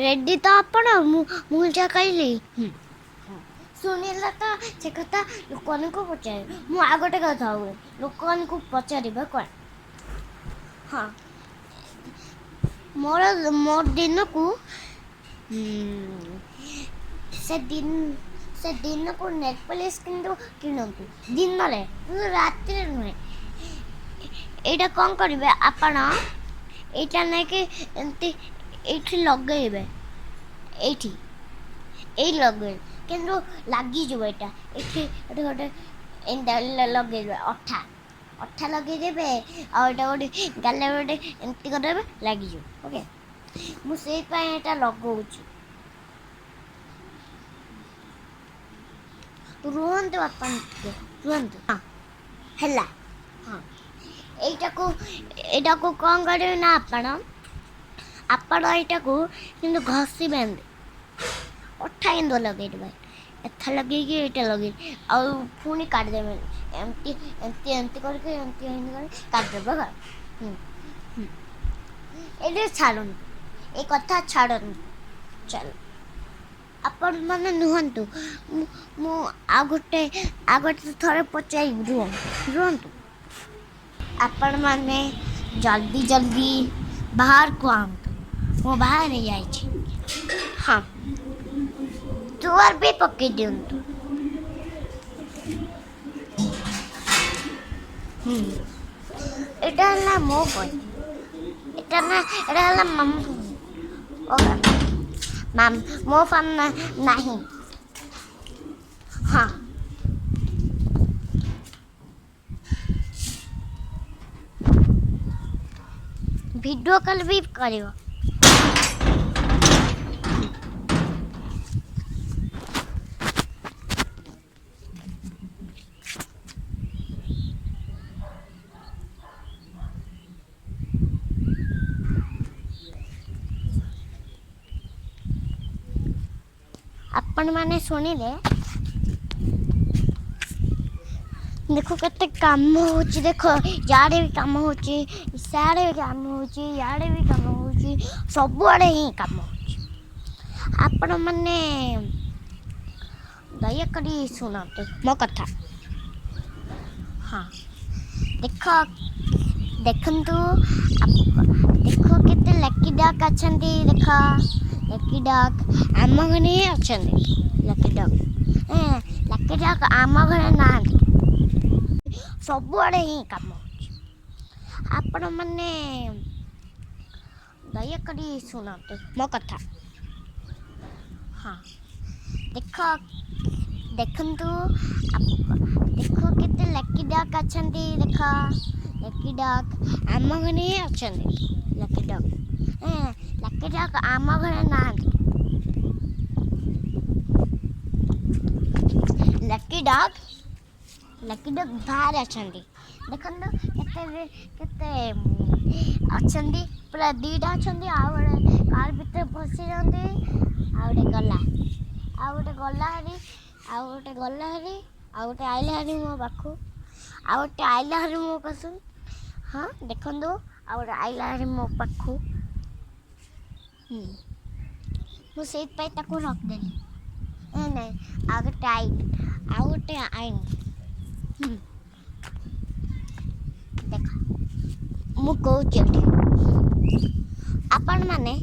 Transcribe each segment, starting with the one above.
Ready तो आपण मुझे कहली शुणिला तो से कथा लोक पचार मुझे गोटे कथा हुए लोक पचार कौन हाँ मोर मोर दिन को से दिन को नेट पॉलिश किणतु दिन रात नुहे यहाँ कौन करेंगे आपण यहाँ नहीं कि एठी लगेबे एठी ए लगे किंतु लगिଯିव यहाँ एठी गोटे एंता लगेबे अठा अठा लगेदेबे आटा गोटे गाले गोटे एमती करदेबे लगिଯିव ओके मुझे यहाँ लगौची रुहतु बापा रुहतु हाँ है हाँ यहाँ को कौन करेंगे ना आपण यहाँ को कि घसी बेंदे अठा इंद लगे एथा लगे ये लगे आनी काटदेवे एमती एमती एमती करके काटदेवे ये छाड़ू ये कथा छाड़ू चल आपण मैंने नुहतु आ गोटे थे पचार रुहतु आपण मैंने जल्दी जल्दी बाहर को आंतु मो बाहर नहीं जाइए हाँ दुआर भी पकई दिंतु एटा है मो एटा है माम मो फाम नहीं हाँ वीडियो कॉल भी करियो आपण माने सुनिले देखो कते काम होची देखो याडे भी काम होची साडे भी काम होची याडे भी काम होची सब आड़े ही काम होची आपण माने दया करी सुनते मो कथा हाँ देखो देखंतु देखो केते लकी डक अछंती देखो लकी डक आम घरे अछंती लकी डक आम घरे ना सब आड़े ही काम आपण माने दया करी सुनते मो कथा हाँ देखो देखंतु देखो केते लकी डक अछंती देखो लकी डक आम घरे अछंती लकी डक आम घरे ना लकी डक बाहर अछंती देखंतु केते केते अछंती पूरा दीटा अछंती आ गोटे कार भीतर पसी जांती आ गोटे गला हरी आ गोटे आइला हरी मो पाखु आ गोटे आइला हरी मो पसंद हाँ देखंतु आ गोटे आइला हरी मो पाखु मु सेत पाई ताको रख देली नहीं आ गोटे आइन देख मु कहूँ आपण माने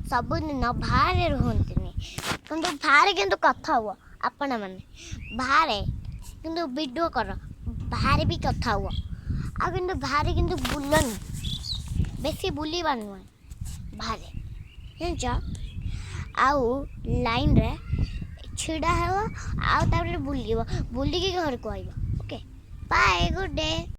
सबुदिन बाहर रुहति कि बाहर किंतु कथा हुआ आपण माने बाहर किंतु वीडियो कर बाहर भी कथा हुआ आ किंतु बाहर किंतु बुलनी बेसी बुलवा नुहे बाहर जान आउ लाइन रे छिड़ा है आउ बुलिकी घर को आइबा ओके बाय गुड डे।